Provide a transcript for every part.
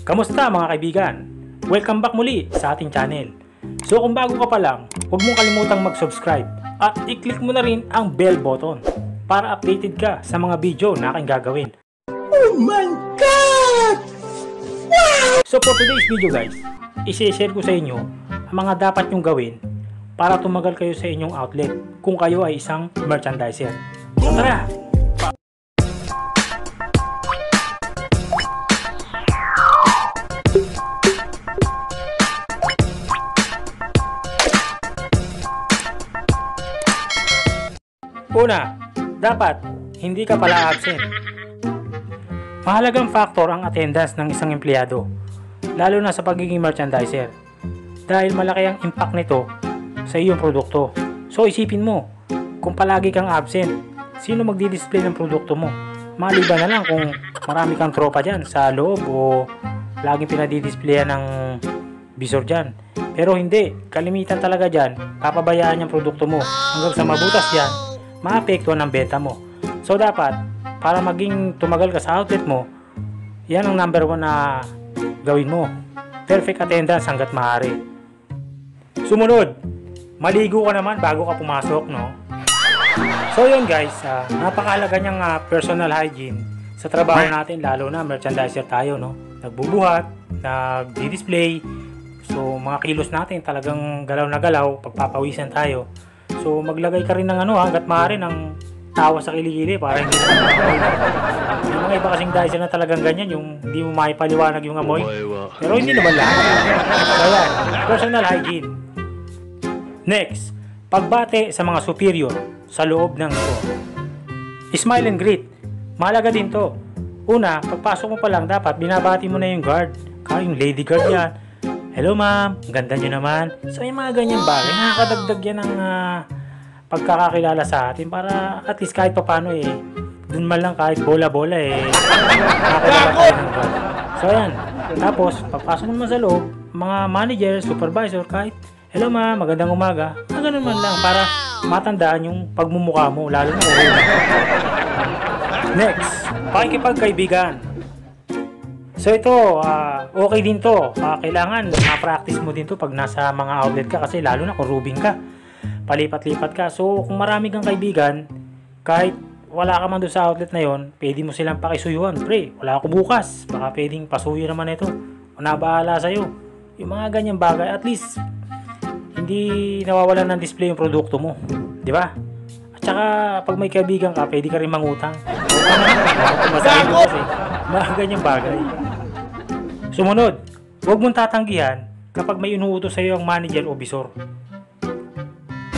Kamusta mga kaibigan? Welcome back muli sa ating channel. So kung bago ka pa lang, huwag mong kalimutang mag-subscribe at i-click mo na rin ang bell button para updated ka sa mga video na aking gagawin. Oh my God! Wow! So for today's video guys, i-share ko sa inyo ang mga dapat nyong gawin para tumagal kayo sa inyong outlet kung kayo ay isang merchandiser. So tara! Una, dapat hindi ka pala absent. Mahalagang factor ang attendance ng isang empleyado, lalo na sa pagiging merchandiser, dahil malaki ang impact nito sa iyong produkto. So isipin mo, kung palagi kang absent, sino magdi-display ng produkto mo? Maliban na lang kung marami kang tropa dyan sa loob o laging pinadi-displayan ng visor dyan. Pero hindi, kalimitan talaga dyan, papabayaan yung produkto mo hanggang sa mabutas yan, maapektuhan ang benta mo. So dapat, para maging tumagal ka sa outlet mo, yan ang number 1 na gawin mo. Perfect attendance hanggat maaari. Sumunod, maligo ka naman bago ka pumasok, no? So yun guys, napakahalaga niyang personal hygiene sa trabaho natin, lalo na merchandiser tayo, no? Nagbubuhat, nagdi-display, so mga kilos natin talagang galaw na galaw, pagpapawisan tayo. So maglagay ka rin ng hanggat maaari ng tawa sa kilikili para hindi na yung mga iba kasing dicer na talagang ganyan, yung hindi mo maipaliwanag yung amoy. Pero hindi naman lahat. So yan, personal hygiene. Next, pagbate sa mga superior sa loob ng store. Smile and greet. Mahalaga din to. Una, pagpasok mo pa lang dapat binabati mo na yung guard. Yung lady guard yan. Hello ma'am, ganda nyo naman. So yung mga ganyan bagay, nakakadagdag yan ng pagkakakilala sa atin para at least kahit paano dun man lang kahit bola-bola nakakilala tayo ng guard. So ayan, tapos pagpasok naman sa loob, mga manager, supervisor, kahit hello ma'am, magandang umaga, ganun man lang para matandaan yung pagmumukha mo, lalo na Next, pakikipagkaibigan. So ito, okay din to. Kailangan ma-practice mo din to pag nasa mga outlet ka, kasi lalo na kung rubing ka, palipat-lipat ka. So kung marami kang kaibigan, kahit wala ka man doon sa outlet na yon, pwede mo silang pakisuyuan. Pre, wala ako bukas, baka pwedeng pasuyo naman ito, o nabahala sa'yo. Yung mga ganyang bagay, at least hindi nawawalan ng display yung produkto mo, di ba? At saka pag may kaibigan ka, pwede ka rin mangutang. Mga ganyang bagay. Sumunod, huwag mong tatanggihan kapag may inuutos sa iyo ang manager o bisor.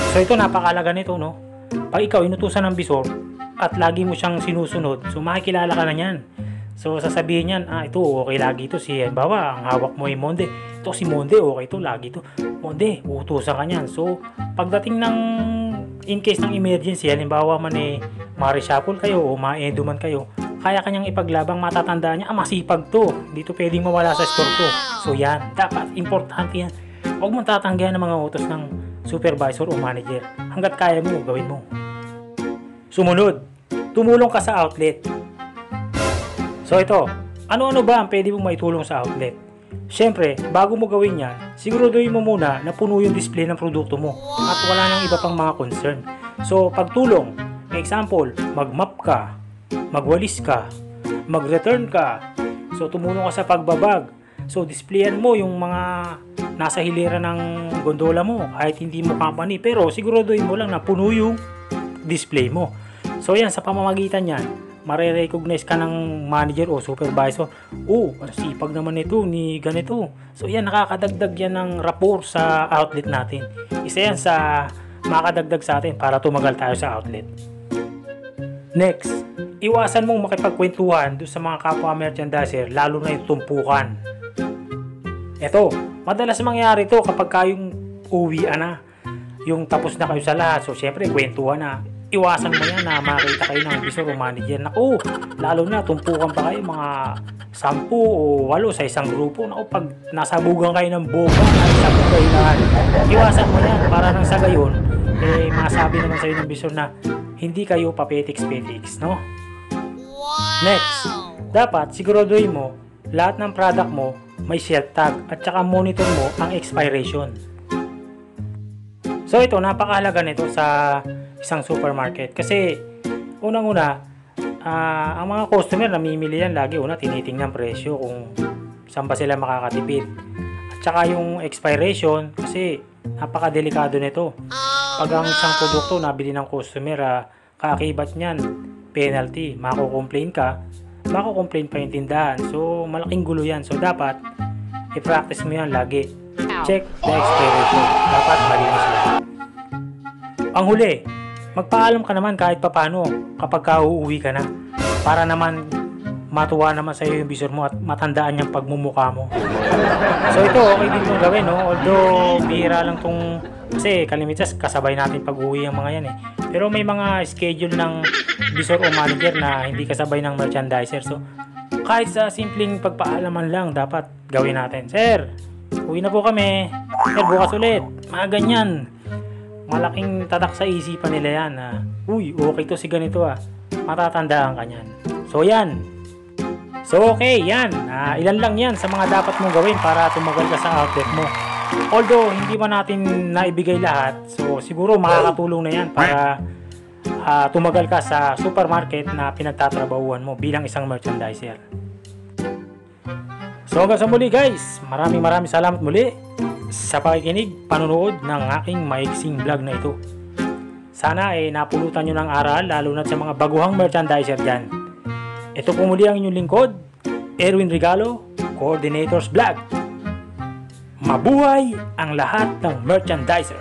So ito, napakalaga nito, no? Pag ikaw inutusan ng bisor at lagi mo siyang sinusunod, so makikilala ka na niyan. So sasabihin niyan, ito okay lagi ito si, bawa ang hawak mo ay Monde. Ito si Monde, okay ito lagi ito. Monde, uutusan ka niyan. So pagdating ng in case ng emergency, halimbawa man ma-reshuffle kayo o ma-edo man kayo, kaya kanyang ipaglabang, matatandaan niya, masipag to, dito pwedeng mawala sa store to. So yan, dapat importante yan. Huwag mong tatanggihan ng mga utos ng supervisor o manager. Hanggat kaya mo, gawin mo. Sumunod, tumulong ka sa outlet. So ito, ano-ano ba ang pwede mong maitulong sa outlet? Siyempre, bago mo gawin yan, siguraduhin mo muna na puno yung display ng produkto mo at wala nang iba pang mga concern. So pagtulong, example, mag-map ka, magwalis ka, mag-return ka, so tumulong ka sa pagbabag. So displayan mo yung mga nasa hilera ng gondola mo kahit hindi mo company, pero siguraduhin mo lang na puno yung display mo. So yan, sa pamamagitan yan, mare-recognize ka ng manager o supervisor. Ang sipag naman ito ni ganito. So yan, nakakadagdag yan ng rapport sa outlet natin. Isa yan sa makakadagdag sa atin para tumagal tayo sa outlet. Next, iwasan mong makipagkwentuhan doon sa mga kapwa merchandiser, lalo na yung tumpukan. Ito, madalas mangyari ito kapag kayong uwian na, yung tapos na kayo sa lahat. So syempre, kwentuhan na. Iwasan mo yan na makita kayo ng bisor o manager. Naku, lalo na tumpukan pa kayo mga 10 o 8 sa isang grupo. Naku, pag nasabugan kayo ng boga, nasabugan kayo na, iwasan mo yan para nang sa gayon, masabi naman sa'yo ng bisor na hindi kayo papetiks-petiks, no? Next, dapat siguraduhin mo lahat ng product mo may shelf tag at saka monitor mo ang expiration. So ito, napakahalaga nito sa isang supermarket kasi unang-una, ang mga customer namimili yan lagi. Una, tinitingnan presyo kung saan ba sila makakatipid. At saka yung expiration kasi napakadelikado nito. Pag ang isang produkto nabili ng customer, kaakibat niyan, penalty, makukomplain ka, makukomplain pa yung tindahan. So malaking gulo yan. So dapat i-practice mo yan lagi. Check the expiration. Dapat malinis yan. Ang huli, magpaalam ka naman kahit papano kapag uuwi ka na. Para naman matuwa naman sa iyo yung visor mo at matandaan yung pagmumukha mo. So ito, okay din itong gawin, no? Although bihira lang itong, kasi kalimitas kasabay natin pag-uwi ang mga yan eh. Pero may mga schedule ng visor o manager na hindi kasabay ng merchandiser. So kahit sa simpleng pagpaalaman lang, dapat gawin natin. Sir, uwi na po kami. Sir, bukas ulit. Mga ganyan. Malaking tatak sa isipan nila yan na, uy, okay to si ganito matatandaan ka yan. So yan. So okay, yan. Ilan lang yan sa mga dapat mong gawin para tumagal ka sa outlet mo. Although hindi pa natin naibigay lahat, so siguro makakatulong na yan para tumagal ka sa supermarket na pinagtatrabahuan mo bilang isang merchandiser. So hanggang sa muli guys, maraming salamat muli sa pakikinig, panonood ng aking maiksing vlog na ito. Sana napulutan nyo ng aral, lalo na sa mga baguhang merchandiser dyan. Ito po muli ang inyong lingkod, Erwin Regalo, Coordinators Vlog. Mabuhay ang lahat ng merchandiser!